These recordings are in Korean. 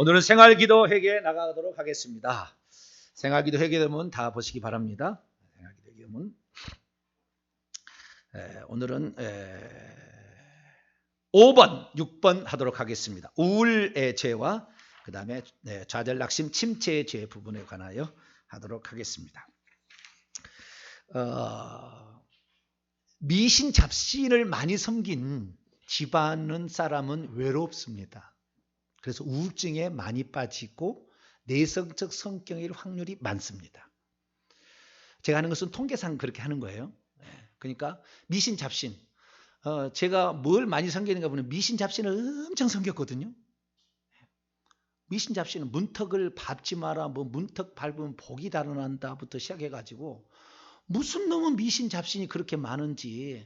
오늘은 생활기도 회개에 나가도록 하겠습니다. 생활기도 회개문 다 보시기 바랍니다. 생활기도 회개문. 오늘은 5번, 6번 하도록 하겠습니다. 우울의 죄와 그 다음에 좌절, 낙심, 침체의 죄 부분에 관하여 하도록 하겠습니다. 미신 잡신을 많이 섬긴 집안은 사람은 외롭습니다. 그래서 우울증에 많이 빠지고 내성적 성격일 확률이 많습니다. 제가 하는 것은 통계상 그렇게 하는 거예요. 그러니까 미신 잡신, 제가 뭘 많이 섬기는가 보면 미신 잡신을 엄청 섬겼거든요. 미신 잡신은 문턱을 밟지 마라, 뭐 문턱 밟으면 복이 달아난다부터 시작해가지고 무슨 놈은 미신 잡신이 그렇게 많은지.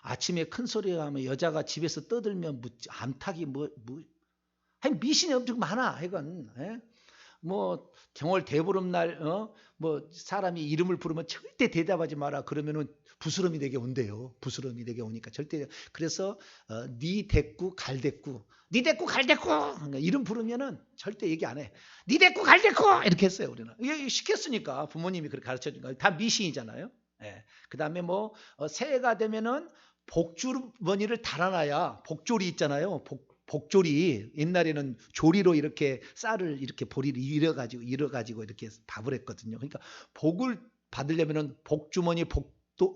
아침에 큰 소리가 하면 여자가 집에서 떠들면 암탉이 미신이 엄청 많아. 이건 뭐 정월 대보름날 뭐 사람이 이름을 부르면 절대 대답하지 마라. 그러면은 부스럼이 되게 온대요. 부스럼이 되게 오니까 절대. 그래서 니 대꾸 갈대꾸, 니 대꾸 갈대꾸 이름 부르면은 절대 얘기 안 해. 니 대꾸 갈대꾸 이렇게 했어요. 우리는 이게 시켰으니까 부모님이 그렇게 가르쳐 준 거. 다 미신이잖아요. 그 다음에 뭐 새해가 되면은 복주머니를 달아놔야 복조리 있잖아요. 복조리, 옛날에는 조리로 이렇게 쌀을 이렇게 보리를 잃어가지고 이렇게 밥을 했거든요. 그러니까 복을 받으려면은 복주머니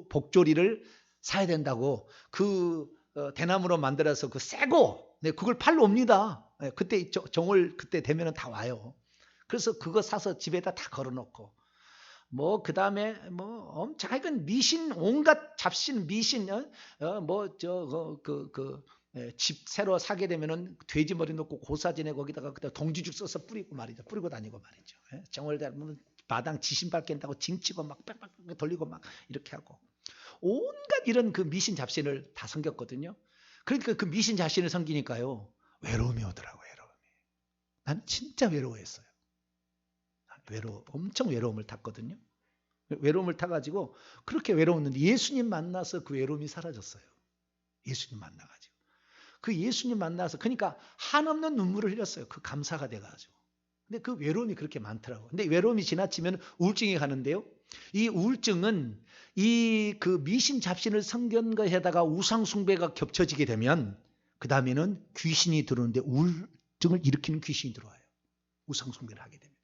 복조리를 사야 된다고. 그 대나무로 만들어서 그 새고 그걸 팔러 옵니다. 그때 정월 그때 되면은 다 와요. 그래서 그거 사서 집에다 다 걸어놓고 뭐 그 다음에 뭐 엄청 하여간 미신, 온갖 잡신 미신, 집 새로 사게 되면은 돼지 머리 넣고 고사진에 거기다가 동지죽 써서 뿌리고 말이죠. 뿌리고 다니고 말이죠. 정월 되면 마당 지신 밟겠다고 징치고 막 빽빽 돌리고 막 이렇게 하고 온갖 이런 그 미신 잡신을 다 섬겼거든요. 그러니까 그 미신 잡신을 섬기니까요 외로움이 오더라고요. 외로움이. 난 진짜 외로워했어요. 엄청 외로움을 탔거든요. 외로움을 타가지고 그렇게 외로웠는데 예수님 만나서 그 외로움이 사라졌어요. 예수님 만나가지고. 그 예수님 만나서 그러니까 한없는 눈물을 흘렸어요. 그 감사가 돼가지고. 근데 그 외로움이 그렇게 많더라고요. 근데 외로움이 지나치면 우울증이 가는데요. 이 우울증은 이 그 미신 잡신을 섬긴 것에다가 우상 숭배가 겹쳐지게 되면 그 다음에는 귀신이 들어오는데 우울증을 일으키는 귀신이 들어와요. 우상 숭배를 하게 되면.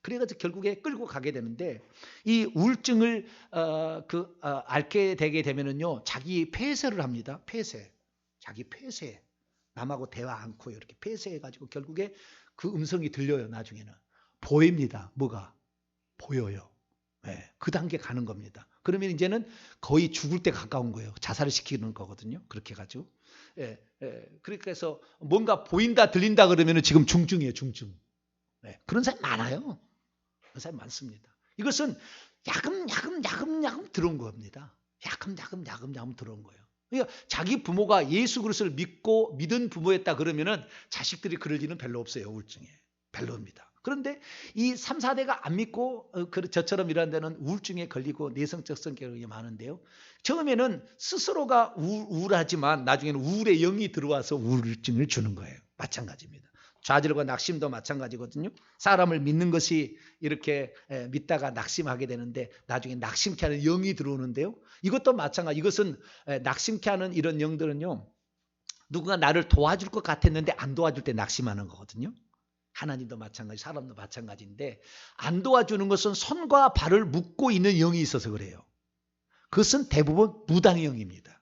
그래가지고 결국에 끌고 가게 되는데 이 우울증을 앓게 되게 되면은요 자기 폐쇄를 합니다. 폐쇄. 자기 폐쇄. 남하고 대화 않고 이렇게 폐쇄해가지고 결국에 그 음성이 들려요. 나중에는 보입니다. 뭐가 보여요. 그 단계 가는 겁니다. 그러면 이제는 거의 죽을 때 가까운 거예요. 자살을 시키는 거거든요. 그렇게 해가지고 그렇게 해서 뭔가 보인다 들린다 그러면은 지금 중증이에요. 중증. 그런 사람 많아요. 그런 사람 많습니다. 이것은 야금야금 들어온 겁니다. 야금 들어온 거예요. 그러니까 자기 부모가 예수 그리스도를 믿은 부모였다 그러면은 자식들이 그럴 일은 별로 없어요. 우울증에. 별로입니다. 그런데 이 3, 4대가 안 믿고 저처럼 이런 데는 우울증에 걸리고 내성적 성격이 많은데요. 처음에는 스스로가 우울하지만 나중에는 우울의 영이 들어와서 우울증을 주는 거예요. 마찬가지입니다. 좌절과 낙심도 마찬가지거든요. 사람을 믿는 것이 이렇게 믿다가 낙심하게 되는데 나중에 낙심케 하는 영이 들어오는데요. 이것도 마찬가지. 이것은 낙심케 하는 이런 영들은요. 누군가 나를 도와줄 것 같았는데 안 도와줄 때 낙심하는 거거든요. 하나님도 마찬가지, 사람도 마찬가지인데 안 도와주는 것은 손과 발을 묶고 있는 영이 있어서 그래요. 그것은 대부분 무당의 영입니다.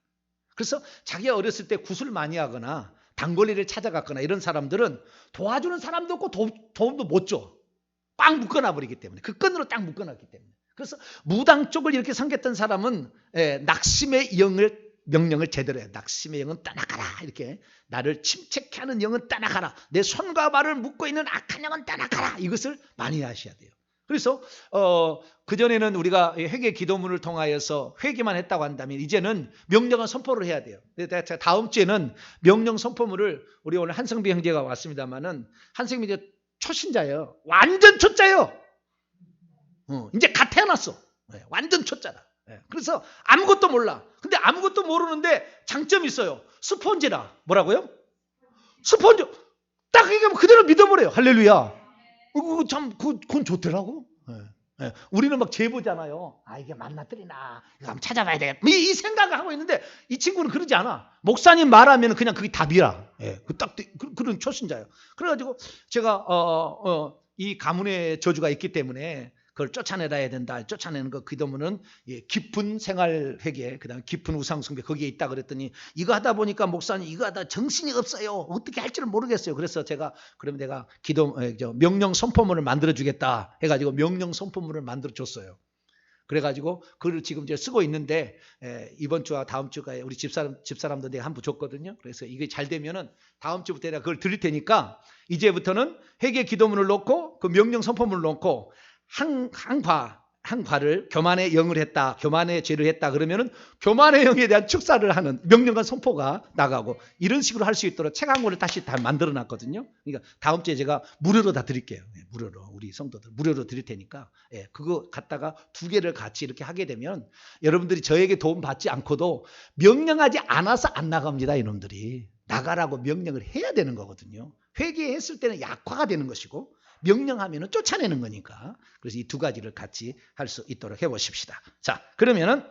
그래서 자기가 어렸을 때 구슬 많이 하거나 단골리를 찾아갔거나 이런 사람들은 도와주는 사람도 없고 도움도 못 줘. 빵 묶어놔 버리기 때문에. 그 끈으로 딱 묶어놨기 때문에. 그래서 무당 쪽을 이렇게 섬겼던 사람은 낙심의 명령을 제대로 해요. 낙심의 영은 떠나가라. 이렇게 나를 침체케 하는 영은 떠나가라. 내 손과 발을 묶고 있는 악한 영은 떠나가라. 이것을 많이 하셔야 돼요. 그래서 그전에는 우리가 회개 기도문을 통하여서 회개만 했다고 한다면 이제는 명령을 선포를 해야 돼요. 다음 주에는 명령 선포문을 우리 오늘 한성비 형제가 왔습니다만은 한성비 형제 초신자예요. 완전 초짜예요. 이제 갓 태어났어. 완전 초짜다. 그래서 아무것도 몰라. 근데 아무것도 모르는데 장점이 있어요. 스폰지라. 뭐라고요? 스폰지. 딱 이게 그대로 믿어버려요. 할렐루야. 그건 좋더라고. 예. 우리는 막 제보잖아요. 이게 만나들이나 이거 한번 찾아봐야 돼. 이 생각을 하고 있는데 이 친구는 그러지 않아. 목사님 말하면 그냥 그게 답이라. 예. 그런 초신자예요. 그래가지고 제가 이 가문의 저주가 있기 때문에 그걸 쫓아내야 된다. 쫓아내는 거 기도문은 깊은 생활 회개, 그다음에 깊은 우상 숭배 거기에 있다 그랬더니 이거 하다 보니까 목사님 이거 하다 정신이 없어요. 어떻게 할 줄을 모르겠어요. 그래서 그러면 내가 명령 선포문을 만들어 주겠다 해가지고 명령 선포문을 만들어 줬어요. 그래가지고 그걸 지금 이제 쓰고 있는데 이번 주와 다음 주가 우리 집사람도 내가 한부 줬거든요. 그래서 이게 잘 되면은 다음 주부터 내가 그걸 드릴 테니까 이제부터는 회개 기도문을 놓고 그 명령 선포문을 놓고 한 과를 교만의 영을 했다, 교만의 죄를 했다 그러면은 교만의 영에 대한 축사를 하는 명령과 선포가 나가고 이런 식으로 할 수 있도록 책 한 권을 다시 다 만들어 놨거든요. 그러니까 다음 주에 제가 무료로 다 드릴게요. 무료로 우리 성도들 무료로 드릴 테니까 그거 갖다가 두 개를 같이 이렇게 하게 되면 여러분들이 저에게 도움 받지 않고도 명령하지 않아서 안 나갑니다. 이놈들이 나가라고 명령을 해야 되는 거거든요. 회개했을 때는 약화가 되는 것이고 명령하면은 쫓아내는 거니까. 그래서 이 두 가지를 같이 할 수 있도록 해보십시다. 자, 그러면은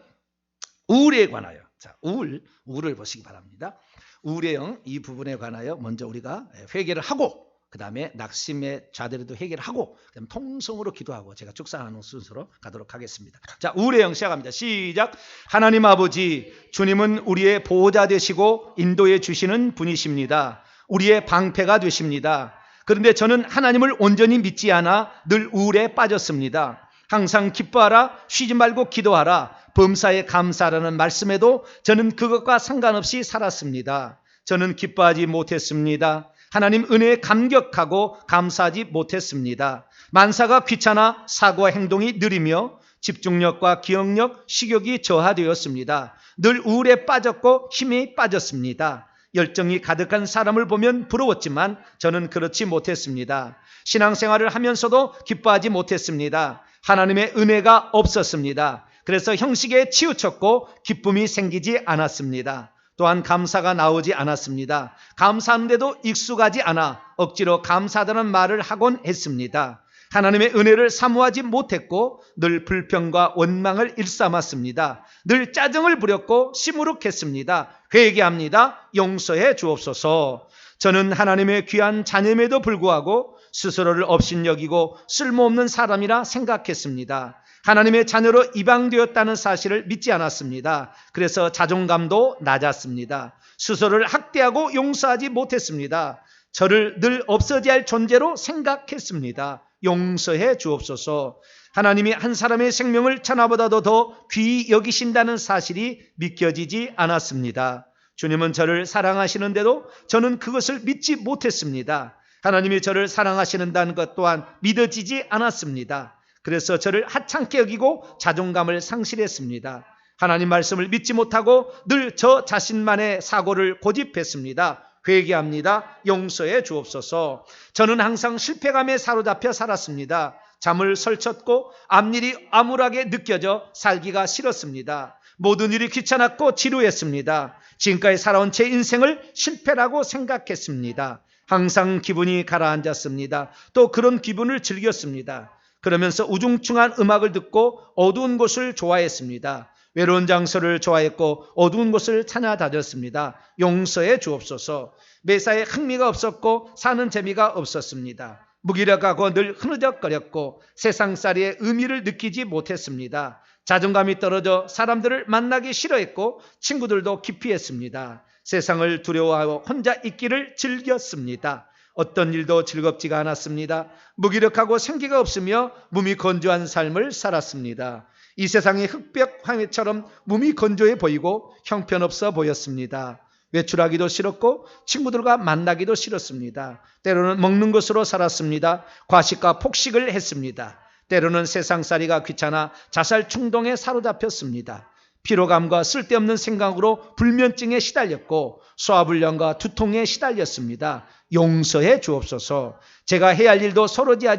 우울에 관하여, 자, 우울을 보시기 바랍니다. 우울의 영 이 부분에 관하여 먼저 우리가 회개를 하고, 그 다음에 낙심의 자들에도 회개를 하고, 그다음에 통성으로 기도하고 제가 축사하는 순서로 가도록 하겠습니다. 자, 우울의 영 시작합니다. 시작. 하나님 아버지, 주님은 우리의 보호자 되시고 인도해 주시는 분이십니다. 우리의 방패가 되십니다. 그런데 저는 하나님을 온전히 믿지 않아 늘 우울에 빠졌습니다. 항상 기뻐하라, 쉬지 말고 기도하라, 범사에 감사하라는 말씀에도 저는 그것과 상관없이 살았습니다. 저는 기뻐하지 못했습니다. 하나님 은혜에 감격하고 감사하지 못했습니다. 만사가 귀찮아 사고와 행동이 느리며 집중력과 기억력, 식욕이 저하되었습니다. 늘 우울에 빠졌고 힘이 빠졌습니다. 열정이 가득한 사람을 보면 부러웠지만 저는 그렇지 못했습니다. 신앙생활을 하면서도 기뻐하지 못했습니다. 하나님의 은혜가 없었습니다. 그래서 형식에 치우쳤고 기쁨이 생기지 않았습니다. 또한 감사가 나오지 않았습니다. 감사하는데도 익숙하지 않아 억지로 감사하다는 말을 하곤 했습니다. 하나님의 은혜를 사모하지 못했고 늘 불평과 원망을 일삼았습니다. 늘 짜증을 부렸고 시무룩했습니다. 회개합니다. 용서해 주옵소서. 저는 하나님의 귀한 자녀임에도 불구하고 스스로를 업신여기고 쓸모없는 사람이라 생각했습니다. 하나님의 자녀로 입양되었다는 사실을 믿지 않았습니다. 그래서 자존감도 낮았습니다. 스스로를 학대하고 용서하지 못했습니다. 저를 늘 없어져야 할 존재로 생각했습니다. 용서해 주옵소서. 하나님이 한 사람의 생명을 천하보다도 더 귀히 여기신다는 사실이 믿겨지지 않았습니다. 주님은 저를 사랑하시는데도 저는 그것을 믿지 못했습니다. 하나님이 저를 사랑하시는다는 것 또한 믿어지지 않았습니다. 그래서 저를 하찮게 여기고 자존감을 상실했습니다. 하나님 말씀을 믿지 못하고 늘 저 자신만의 사고를 고집했습니다. 회개합니다. 용서해 주옵소서. 저는 항상 실패감에 사로잡혀 살았습니다. 잠을 설쳤고 앞일이 암울하게 느껴져 살기가 싫었습니다. 모든 일이 귀찮았고 지루했습니다. 지금까지 살아온 제 인생을 실패라고 생각했습니다. 항상 기분이 가라앉았습니다. 또 그런 기분을 즐겼습니다. 그러면서 우중충한 음악을 듣고 어두운 곳을 좋아했습니다. 외로운 장소를 좋아했고 어두운 곳을 찾아다녔습니다. 용서해 주옵소서. 매사에 흥미가 없었고 사는 재미가 없었습니다. 무기력하고 늘 흐느적거렸고 세상살이의 의미를 느끼지 못했습니다. 자존감이 떨어져 사람들을 만나기 싫어했고 친구들도 기피했습니다. 세상을 두려워하고 혼자 있기를 즐겼습니다. 어떤 일도 즐겁지가 않았습니다. 무기력하고 생기가 없으며 몸이 건조한 삶을 살았습니다. 이 세상이 흑백 황해처럼 몸이 건조해 보이고 형편없어 보였습니다. 외출하기도 싫었고 친구들과 만나기도 싫었습니다. 때로는 먹는 것으로 살았습니다. 과식과 폭식을 했습니다. 때로는 세상살이가 귀찮아 자살 충동에 사로잡혔습니다. 피로감과 쓸데없는 생각으로 불면증에 시달렸고 소화불량과 두통에 시달렸습니다. 용서해 주옵소서. 제가 해야 할 일도 서로지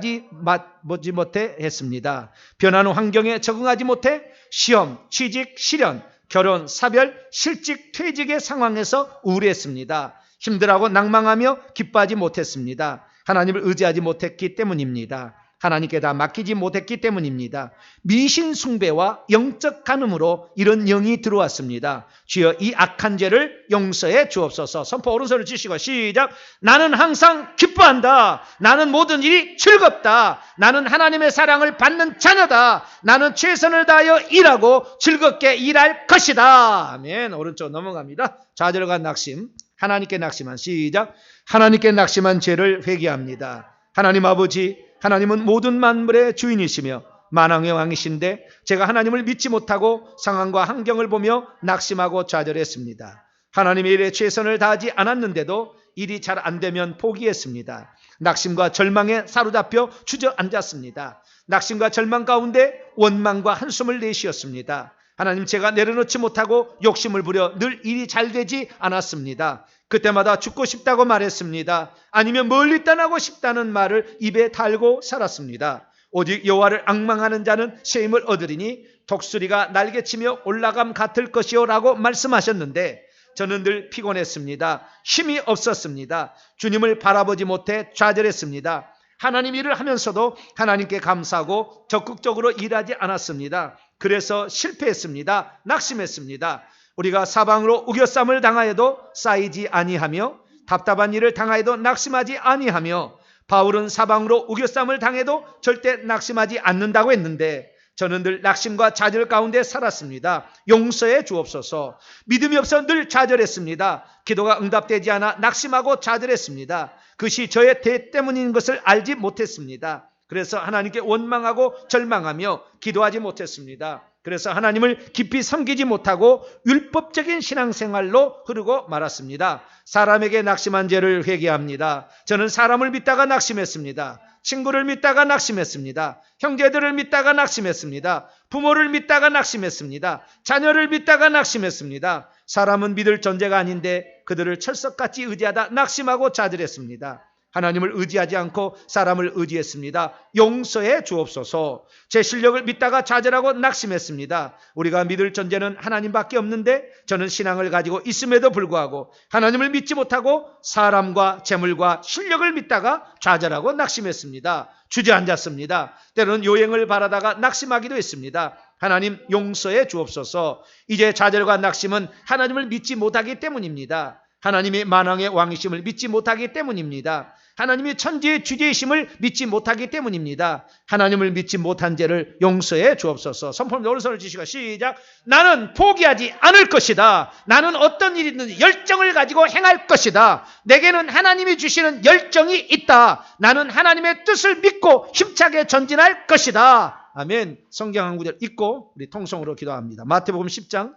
못해 했습니다. 변하는 환경에 적응하지 못해 시험, 취직, 실현, 결혼, 사별, 실직, 퇴직의 상황에서 우울했습니다. 힘들어하고 낭망하며 기뻐하지 못했습니다. 하나님을 의지하지 못했기 때문입니다. 하나님께 다 맡기지 못했기 때문입니다. 미신 숭배와 영적 간음으로 이런 영이 들어왔습니다. 주여 이 악한 죄를 용서해 주옵소서. 선포 오른손을 치시고 시작. 나는 항상 기뻐한다. 나는 모든 일이 즐겁다. 나는 하나님의 사랑을 받는 자녀다. 나는 최선을 다하여 일하고 즐겁게 일할 것이다. 아멘. 오른쪽 넘어갑니다. 좌절과 낙심. 하나님께 낙심한 시작. 하나님께 낙심한 죄를 회개합니다. 하나님 아버지, 하나님은 모든 만물의 주인이시며 만왕의 왕이신데 제가 하나님을 믿지 못하고 상황과 환경을 보며 낙심하고 좌절했습니다. 하나님의 일에 최선을 다하지 않았는데도 일이 잘 안 되면 포기했습니다. 낙심과 절망에 사로잡혀 주저앉았습니다. 낙심과 절망 가운데 원망과 한숨을 내쉬었습니다. 하나님, 제가 내려놓지 못하고 욕심을 부려 늘 일이 잘 되지 않았습니다. 그때마다 죽고 싶다고 말했습니다. 아니면 멀리 떠나고 싶다는 말을 입에 달고 살았습니다. 오직 여호와를 앙망하는 자는 새 힘을 얻으리니 독수리가 날개치며 올라감 같을 것이요 라고 말씀하셨는데 저는 늘 피곤했습니다. 힘이 없었습니다. 주님을 바라보지 못해 좌절했습니다. 하나님 일을 하면서도 하나님께 감사하고 적극적으로 일하지 않았습니다. 그래서 실패했습니다. 낙심했습니다. 우리가 사방으로 우겨쌈을 당하여도 쌓이지 아니하며 답답한 일을 당하여도 낙심하지 아니하며 바울은 사방으로 우겨쌈을 당해도 절대 낙심하지 않는다고 했는데 저는 늘 낙심과 좌절 가운데 살았습니다. 용서해 주옵소서. 믿음이 없어 늘 좌절했습니다. 기도가 응답되지 않아 낙심하고 좌절했습니다. 그것이 저의 죄 때문인 것을 알지 못했습니다. 그래서 하나님께 원망하고 절망하며 기도하지 못했습니다. 그래서 하나님을 깊이 섬기지 못하고 율법적인 신앙생활로 흐르고 말았습니다. 사람에게 낙심한 죄를 회개합니다. 저는 사람을 믿다가 낙심했습니다. 친구를 믿다가 낙심했습니다. 형제들을 믿다가 낙심했습니다. 부모를 믿다가 낙심했습니다. 자녀를 믿다가 낙심했습니다. 사람은 믿을 존재가 아닌데 그들을 철석같이 의지하다 낙심하고 좌절했습니다. 하나님을 의지하지 않고 사람을 의지했습니다. 용서해 주옵소서. 제 실력을 믿다가 좌절하고 낙심했습니다. 우리가 믿을 존재는 하나님밖에 없는데 저는 신앙을 가지고 있음에도 불구하고 하나님을 믿지 못하고 사람과 재물과 실력을 믿다가 좌절하고 낙심했습니다. 주저앉았습니다. 때로는 요행을 바라다가 낙심하기도 했습니다. 하나님 용서해 주옵소서. 이제 좌절과 낙심은 하나님을 믿지 못하기 때문입니다. 하나님이 만왕의 왕이심을 믿지 못하기 때문입니다. 하나님이 천지의 주제이심을 믿지 못하기 때문입니다. 하나님을 믿지 못한 죄를 용서해 주옵소서. 선포합니다. 오른손을 주시고 시작. 나는 포기하지 않을 것이다. 나는 어떤 일이든 열정을 가지고 행할 것이다. 내게는 하나님이 주시는 열정이 있다. 나는 하나님의 뜻을 믿고 힘차게 전진할 것이다. 아멘. 성경 한 구절 읽고 우리 통성으로 기도합니다. 마태복음 10장.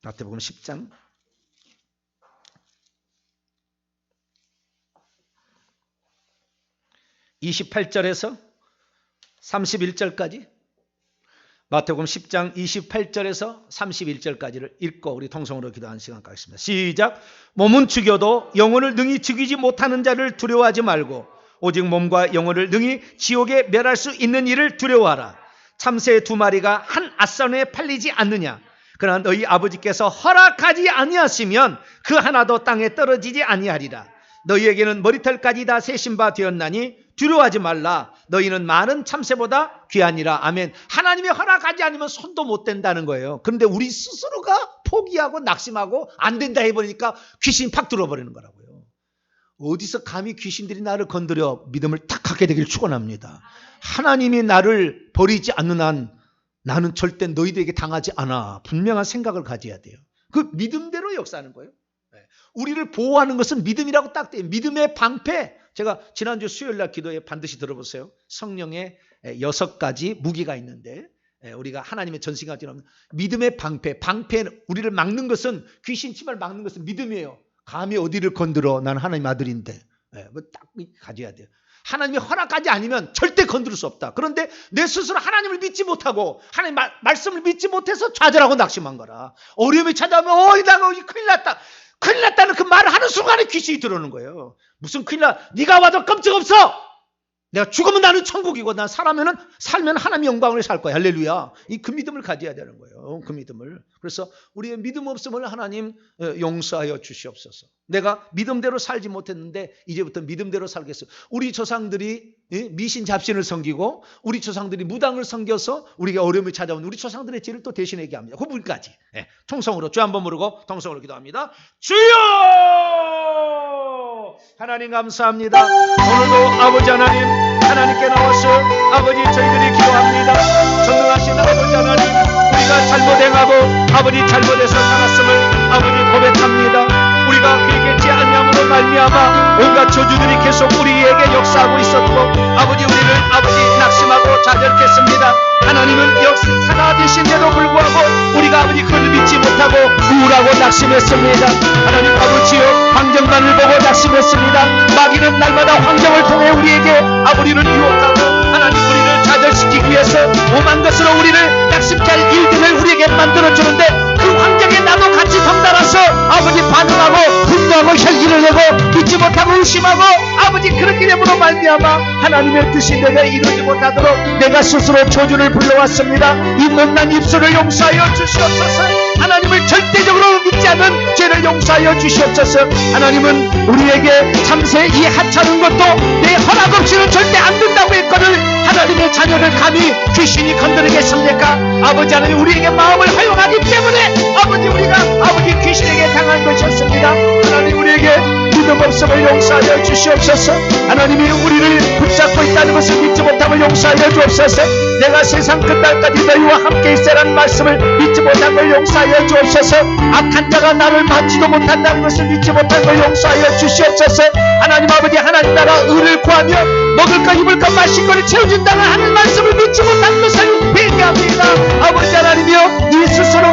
마태복음 10장 28절에서 31절까지 마태복음 10장 28절에서 31절까지를 읽고 우리 통성으로 기도하는 시간 갖겠습니다. 시작. 몸은 죽여도 영혼을 능히 죽이지 못하는 자를 두려워하지 말고 오직 몸과 영혼을 능히 지옥에 멸할 수 있는 이를 두려워하라. 참새 2마리가 한 앗선에 팔리지 않느냐. 그러나 너희 아버지께서 허락하지 아니하시면 그 하나도 땅에 떨어지지 아니하리라. 너희에게는 머리털까지 다 세신 바 되었나니 두려워하지 말라. 너희는 많은 참새보다 귀하니라. 아멘. 하나님이 허락하지 않으면 손도 못 댄다는 거예요. 그런데 우리 스스로가 포기하고 낙심하고 안 된다 해버리니까 귀신이 팍 들어버리는 거라고요. 어디서 감히 귀신들이 나를 건드려 믿음을 탁 갖게 되길 축원합니다. 하나님이 나를 버리지 않는 한 나는 절대 너희들에게 당하지 않아. 분명한 생각을 가져야 돼요. 그 믿음대로 역사하는 거예요. 우리를 보호하는 것은 믿음이라고 딱 돼요. 믿음의 방패. 제가 지난주 수요일날 기도에 반드시 들어보세요. 성령의 6가지 무기가 있는데 우리가 하나님의 전신과 지나면 믿음의 방패. 방패는 우리를 막는 것은 귀신 침을 막는 것은 믿음이에요. 감히 어디를 건드려. 나는 하나님 아들인데. 딱 가져야 돼요. 하나님이 허락하지 않으면 절대 건드릴 수 없다. 그런데 내 스스로 하나님을 믿지 못하고 하나님 말씀을 믿지 못해서 좌절하고 낙심한 거라. 어려움이 찾아오면 나 큰일 났다. 큰일 났다는 그 말을 하는 순간에 귀신이 들어오는 거예요. 무슨 큰일 나. 네가 와도 끔찍 없어. 내가 죽으면 나는 천국이고 난 살면 하나님의 영광을 살 거야. 할렐루야. 그 믿음을 가져야 되는 거예요. 그 믿음을. 그래서 우리의 믿음 없음을 하나님 용서하여 주시옵소서. 내가 믿음대로 살지 못했는데 이제부터 믿음대로 살겠어요. 우리 조상들이 미신 잡신을 섬기고 우리 조상들이 무당을 섬겨서 우리가 어려움을 찾아온 우리 조상들의 죄를 또 대신하게 합니다. 그분까지 통성으로 주 한번 부르고 통성으로 기도합니다. 주여! 하나님 감사합니다. 오늘도 아버지 하나님께 나와서 아버지 저희들이 기도합니다. 전능하신 아버지 하나님, 우리가 잘못 행하고 아버지 잘못해서 살았음을 아버지 고백합니다. 우리가 회개치 아니함으로 말미암아 온갖 저주들이 계속 우리에게 역사하고 있었고 아버지 우리를 낙심하고 좌절했습니다. 하나님은 역시 살아계신데도 불구하고 우리가 아버지 그를 믿지 못하고 우울하고 낙심했습니다. 하나님 아버지여, 환경만을 보고 낙심했습니다. 마귀는 날마다 환경을 통해 우리에게 아버지를 유혹하고 하나님 우리를 좌절시키기 위해서 오만 것으로 우리를 낙심케 할 일들을 우리에게 만들어주는데 그 환경에 나도 같이 덩달아서 아버지 반응하고 분노하고 혈기를 내고 믿지 못하고 의심하고 아버지 그렇게 됨으로 말미암아 하나님의 뜻이 내게 이루지 못하도록 내가 스스로 저주를 불러왔습니다. 이 못난 입술을 용서하여 주시옵소서. 하나님을 절대적으로 믿지 않는 죄를 용서하여 주시옵소서. 하나님은 우리에게 참새 이 하찮은 것도 내 허락 없이는 절대 안 된다고 했거늘 하나님의 자녀를 감히 귀신이 건드리겠습니까? 아버지 하나님 우리에게 마음을 허용하기 때문에 아버지 우리가 아버지 귀신에게 당한 것이었습니다. 하나님 우리에게 믿음 없음을 용서하여 주시옵소서. 하나님이 우리를 붙잡고 있다는 것을 믿지 못함을 용서하여 주옵소서. 내가 세상 끝날까지 너희와 함께 있으라는 말씀을 믿지 못한 걸 용서하여 주옵소서. 악한 자가 나를 만지도 못한다는 것을 믿지 못한 걸 용서하여 주시옵소서. 하나님 아버지 하나님 나라 의를 구하며 먹을 것 입을 것 마실 것을 채워준다는 하는 말씀을 믿지 못한 것을 회개합니다. 아버지 하나님이여, 이 스스로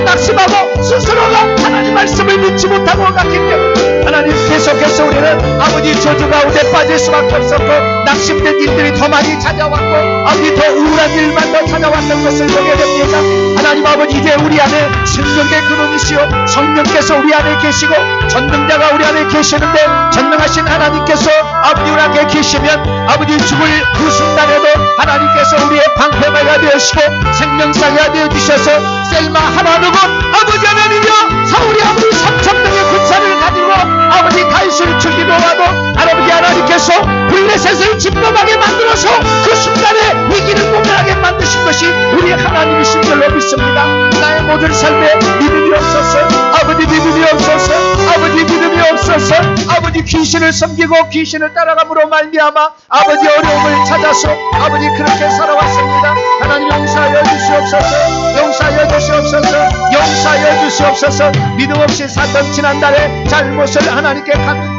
낙심하고 스스로가 하나님 말씀을 믿지 못하고 갔기 때문에 하나님 계속해서 우리는 아버지 저주 가운데 빠질 수밖에 없었고 낙심된 일들이 더 많이 찾아왔고 아버지 더 우울한 일만 더 찾아왔던 것을 보게 됩니다. 하나님 아버지 이제 우리 안에 생명의 근원이시오 성령께서 우리 안에 계시고 전능자가 우리 안에 계시는데 전능하신 하나님께서 아버지 우리 안에 계시면 아버지 죽을 그 순간에도 하나님께서 우리의 방패가 되시고 생명사가 되어주셔서 셀마 하나누고 아버지 하나님이여 사울이 아버지 3,000명의 군사를 가지고 아버지 다윗을 죽이러 와도 아버지 하나님께서 블레셋을 진노하게 만들어서 그 순간에 위기를 모면하게 만드신 것이 우리 하나님이신 줄로 믿습니다. 나의 모든 삶에 믿음이 없어서 아버지 믿음이 없어서 아버지 믿음이 없어서 아버지 귀신을 섬기고 귀신을 따라감으로 말미암아 아버지 어려움을 찾아서 아버지 그렇게 살아왔습니다. 하나님 용서하여 주시옵소서. 용서하여 주시옵소서. 용서하여 주시옵소서. 믿음 없이 살던 지난달에 잘못을 하나님께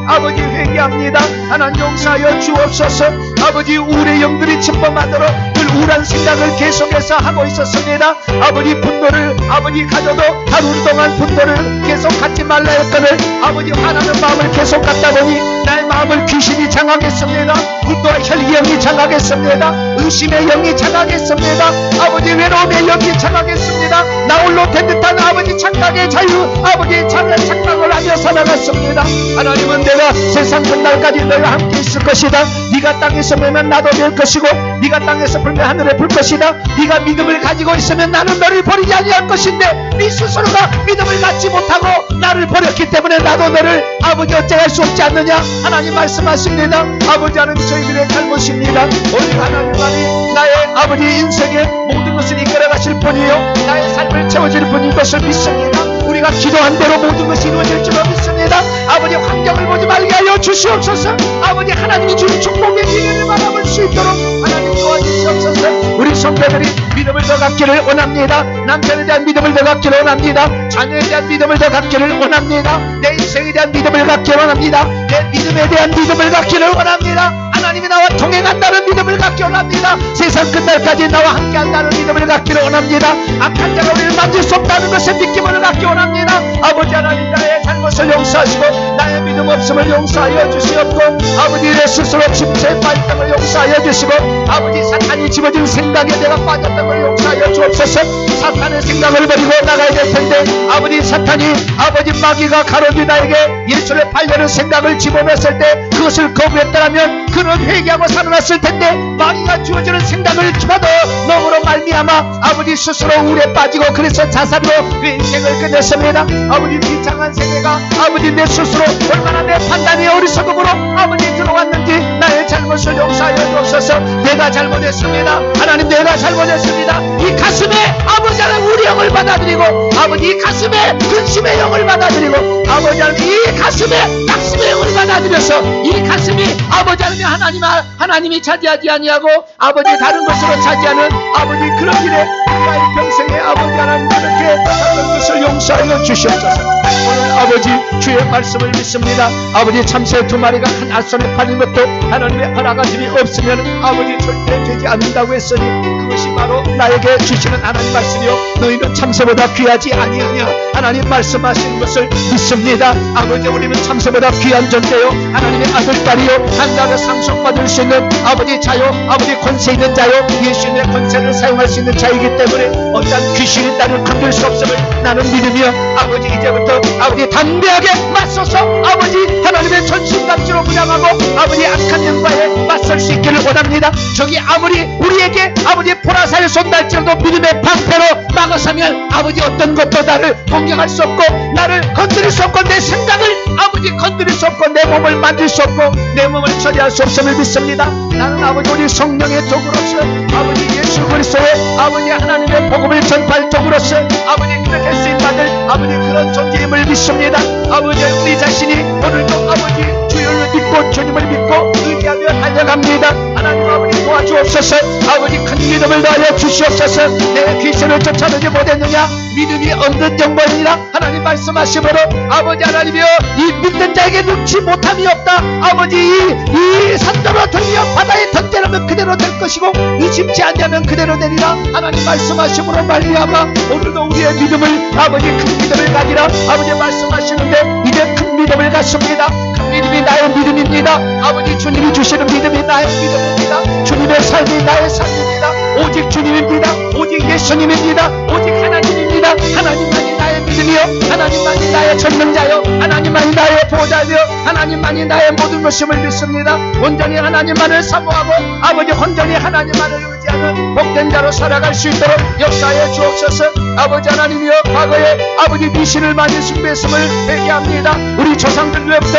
아버지 회개합니다. 하나님 용서하여 주옵소서. 아버지 우울의 영들이 침범하도록 늘 우울한 생각을 계속해서 하고 있었습니다. 아버지 분노를 아버지 가져도 하루 동안 분노를 계속 갖지 말라 했거늘 아버지 화나는 마음을 계속 갖다 보니 나의 마음을 귀신이 장악했습니다. 분노와 혈기영이 장악했습니다. 의심의 영이 장악했습니다. 아버지 외로움의 영이 장악했습니다. 나 홀로 된 듯한 아버지 착각의 자유 아버지 착각을 하며 살아갔습니다. 하나님은 내가 세상 끝날까지 너희와 함께 있을 것이다. 네가 땅에서 매면 나도 될 것이고 네가 땅에서 불면 하늘에 불 것이다. 네가 믿음을 가지고 있으면 나는 너를 버리지 아니할 것인데 네 스스로가 믿음을 갖지 못하고 나를 버렸기 때문에 나도 너를 아버지 어찌할 수 없지 않느냐. 하나님 말씀하십니다. 아버지 하나님 저희들의 잘못입니다. 오늘 하나님만이 나의 아버지 인생의 모든 것을 이끌어 가실 분이요 나의 삶을 채워줄 분인 것을 믿습니다. 우리가 기도한 대로 모든 것이 이루어질 줄로 믿습니다. 아버지 환경을 보지 말게 하여 주시옵소서. 아버지 하나님이 주는 축복의 기회를 바라볼 수 있도록 하나님 도와주시옵소서. 우리 성도들이 믿음을 더 갖기를 원합니다. 남편에 대한 믿음을 더 갖기를 원합니다. 자녀에 대한 믿음을 더 갖기를 원합니다. 내 인생에 대한 믿음을 갖기를 원합니다. 내 믿음에 대한 믿음을 갖기를 원합니다. 하나님이 나와 동행한다는 믿음을 갖기 원합니다. 세상 끝날까지 나와 함께한다는 믿음을 갖기를 원합니다. 악한 자가 우리를 만질 수 없다는 것을 믿기를 갖기 원합니다. 아버지 하나님 나의 잘못을 용서하시고 나의 믿음 없음을 용서하여 주시옵고 아버지 내 스스로 침체에 빠졌던 걸 용서하여 주시고 아버지 사탄이 집어준 생각에 내가 빠졌던 걸 용서하여 주옵소서. 사탄의 생각을 버리고 나가야 될 텐데 아버지 사탄이 아버지 마귀가 가로지 나에게 예수를 팔려는 생각을 집어넣었을 때 그것을 거부했더라면 그는 회개하고 살아났을 텐데 마귀가 주어주는 생각을 주어도 넘으로 말미암아 아버지 스스로 우울에 빠지고 그래서 자살로 그 인생을 끝냈습니다. 아버지 비참한 생애가 아버지 내 스스로 얼마나 내 판단이 어리석음으로 아버지 들어왔는지 나의 잘못을 용서하여 주옵소서. 내가 잘못했습니다. 하나님 내가 잘못했습니다. 이 가슴에 아버지 하나님 우리 영을 받아들이고 아버지 이 가슴에 근심의 영을 받아들이고 아버지 하나님 이 가슴에 낙심의 영을 받아들여서 이 가슴이 아버지 하나님 하나님이 차지하지 아니하고 아버지 다른 것으로 차지하는 아버지 그런 일에 나의 평생에 아버지 하나님 그렇게 다른 것을 용서하여 주시옵소서. 오늘 아버지 주의 말씀을 믿습니다. 아버지 참새 두 마리가 한 알선에 팔린 것도 하나님의 허락하심이 없으면 아버지 절대 되지 않는다고 했으니 그것이 바로 나에게 주시는 하나님 말씀이요 너희는 참새보다 귀하지 아니하냐 하나님 말씀하시는 것을 믿습니다. 아버지 우리는 참새보다 귀한 존재요 하나님의 아들 딸이요 하나님의 상속받을 수 있는 아버지 자요 아버지 권세 있는 자요 예수님의 권세를 사용할 수 있는 자이기 때문에 어떤 귀신이 나를 건들 수 없음을 나는 믿으며 아버지 이제부터 아버지 담대하게 맞서서 아버지 하나님의 전신갑주로 무장하고 아버지 악한 영과에 맞설 수 있기를 원합니다. 저기 아무리 우리에게 아버지 보라사를 쏜달지라도 믿음의 방패로 막아서면 아버지 어떤 것도 나를 공격할 수 없고 나를 건드릴 수 없고 내 생각을 아버지 건드릴 수 없고 내 몸을 만질 수 없고 내 몸을 처리할 수 없음을 믿습니다. 나는 아버지 우리 성령의 종으로서 아버지 예수 그리스도의 아버지 하나님의 복음을 전파할 종으로서 아버지 그렇게 쓰임받을 아버지 그런 존재임을 믿습니다. 아버지 우리 자신이 오늘도 아버지 주를 믿고 주님을 믿고 의지하며 달려갑니다. 하나님 아버지 도와주옵소서. 아버지 큰 믿음을 더하여 주시옵소서. 내 귀신을 쫓아내지 못했느냐 믿음이 없는 영광이라 하나님 말씀하시므로 아버지 하나님이여 이 믿는 자에게 능치 못함이 없다. 아버지 이 산더러 들려 바다에 던져놓으면 그대로 될 것이고 의심치 않냐면 그대로 되리라 하나님 말씀하시므로 말미암아 오늘도 우리의 믿음을 아버지 큰 믿음을 가지라 아버지 말씀하시는데 이제 큰 믿음을 갖습니다. 큰 믿음이 나의 믿음입니다. 아버지 주님이 주시는 믿음이 나의 믿음입니다. 주님의 삶이 나의 삶입니다. 오직 주님입니다. 오직 예수님입니다. 오직 하나님입니다. 하나님만이 나의 믿음이요 하나님만이 나의 전능자요 하나님만이 나의 보호자요 하나님만이 나의 모든 것임을 믿습니다. 온전히 하나님만을 사모하고 아버지 온전히 하나님만을 의지하는 복된 자로 살아갈 수 있도록 역사해 주옵소서. 아버지 하나님이여 과거에 아버지 미신을 많이 숭배했음을 회개합니다. 우리 조상들로부터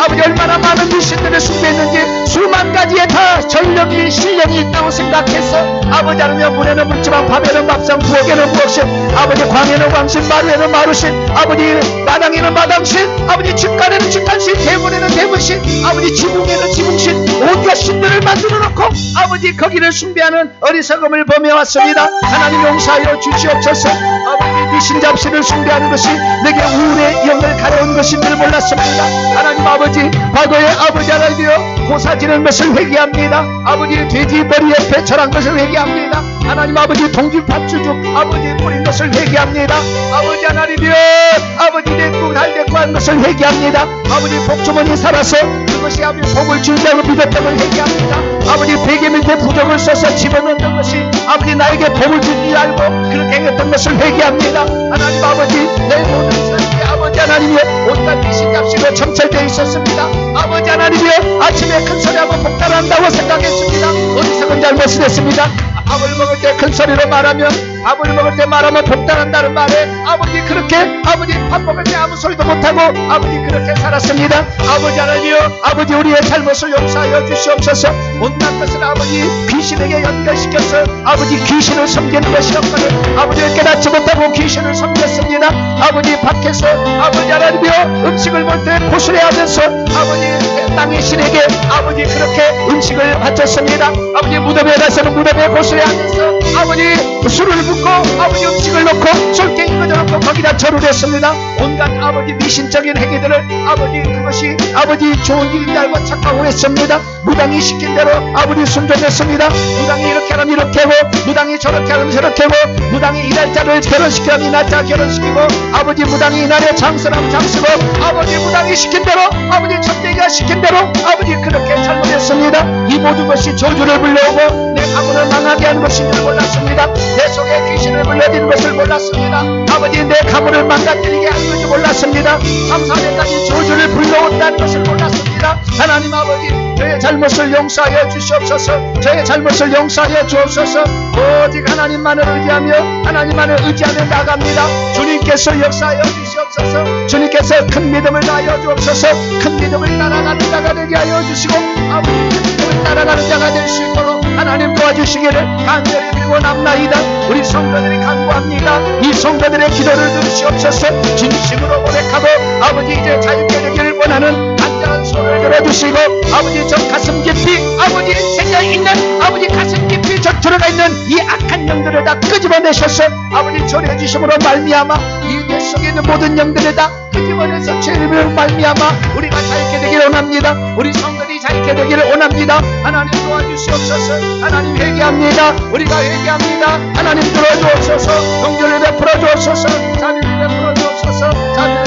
아버지 얼마나 많은 미신들을 숭배했는지 수만 가지의 다 전력이 실력이 있다고 생각해서 아버지 하나님이여 문에는 묻지만 밤에는 밥상 부엌에는 부엌신 아버지 광에는 광신 마루에는 마루신 아버지 마당에는 마당신 아버지 직간에는 직간신 대문에는 대문신 아버지 지붕에는 지붕신 온갖 신들을 만들어 놓고 아버지 거기를 숭배하는 어리석음을 범해왔습니다. 하나님 용서하여 주시옵소서. 아버지 미신 잡신을 숭배하는 것이 내게 우울의 영을 가려운 것인 줄 몰랐습니다. 하나님 아버지 과거에 아버지 하나님이여 고사지는 것을 회개합니다. 아버지 돼지 머리에 배철한 것을 회개합니다. 하나님 아버지 동질팥주죽 아버지 뿌린 것을 회개합니다. 아버지 하나님이여 아버지 내 꿈을 할대고 한 것을 회개합니다. 아버지 복주머니 살아서 그것이 아버지 복을 주자고 믿었다고 회개합니다. 아버지 베개 밑에 부적을 써서 집어넣는 것이 아버지 나에게 복을 줄 줄 알고 그렇게 했던 것을 회개합니다. 하나님 아버지 내 모든 삶이 아버지 하나님이여 온갖 미신 잡시로 점철되어 있었습니다. 아버지 하나님이여 아침에 큰 소리하고 복달한다고 생각했습니다. 어리석은 잘못을 했습니다. 밥을 먹을 때 큰 소리로 말하면 밥을 먹을 때 말하면 복달한다는 말에 아버지 그렇게 아버지 밥 먹을 때 아무 소리도 못하고 아버지 그렇게 살았습니다. 아버지 하나님이여 아버지 우리의 잘못을 용서하여 주시옵소서. 온갖 것을 아버지 귀신에게 연결시켜서 아버지 귀신을 섬기는 것이었거든 아버지를 깨닫지 못하고 귀신을 섬겼습니다. 아버지 밖에서 아버지 하나님이여 음식을 먹을 때 고술해하면서 아버지 땅의 신에게 아버지 그렇게 음식을 바쳤습니다. 아버지 무덤에 가서는 무덤에 고술해하면서 아버지 술을 붓고 아버지 음식을 놓고 솔갱이 꽂아놓고 거기다 절을 했습니다. 온갖 아버지 미신적인 행위들을 아버지 그것이 아버지 좋은 일인 줄 알고 착각을 했습니다. 무당이 시킨 대로 아버지 순종했습니다. 무당이 이렇게 하면 이렇게 하고 무당이 저렇게 하면 저렇게 하고 무당이 이날짜를 결혼시키면 이날짜 결혼시키고 아버지 무당이 이날에 장수하면 장수고 아버지 무당이 시킨 대로 아버지 천대기가 시킨 대로 아버지 그렇게 잘못했습니다. 이 모든 것이 저주를 불러오고 내 가문을 망하게 하는 것인 줄 몰랐습니다. 내 속에 귀신을 불러들이는 것을 몰랐습니다. 아버지 내 가문을 망가뜨리게 하는 것을 몰랐습니다. 3, 4년까지 저주를 불러온다는 것을 몰랐습니다. 원합니다. 하나님 아버지, 저의 잘못을 용서하여 주시옵소서. 저의 잘못을 용서하여 주옵소서. 오직 하나님만을 의지하며 하나님만을 의지하며 나갑니다. 주님께서 역사하여 주시옵소서. 주님께서 큰 믿음을 다하여 주옵소서. 큰 믿음을 따라가는 자가 되게 하여 주시고 아버지, 큰 믿음을 따라가는 자가 될 수 있도록 하나님 도와주시기를 간절히 원합나이다. 우리 성도들이 간구합니다. 이 성도들의 기도를 들으시옵소서. 진심으로 고백하고 아버지, 이제 자유케 되기를 원하는 간절한 소리를 들어주시고 아버지, 저 가슴 깊이 아버지 생겨 있는 아버지 가슴 깊이 저 들어가 있는 이 악한 영들을 다 끄집어내셔서 아버지 조리해 주심으로 말미암아 이 내 속에 있는 모든 영들을 다 끄집어내서 죄를 말미암아 우리가 자유케 되기를 원합니다. 우리 성도들이 자유케 되기를 원합니다. 하나님 도와주시옵소서. 하나님 회개합니다. 우리가 회개합니다. 하나님 들어주옵소서. 긍휼을 베풀어 주옵소서. 자비를 베풀어 주옵소서. 자비를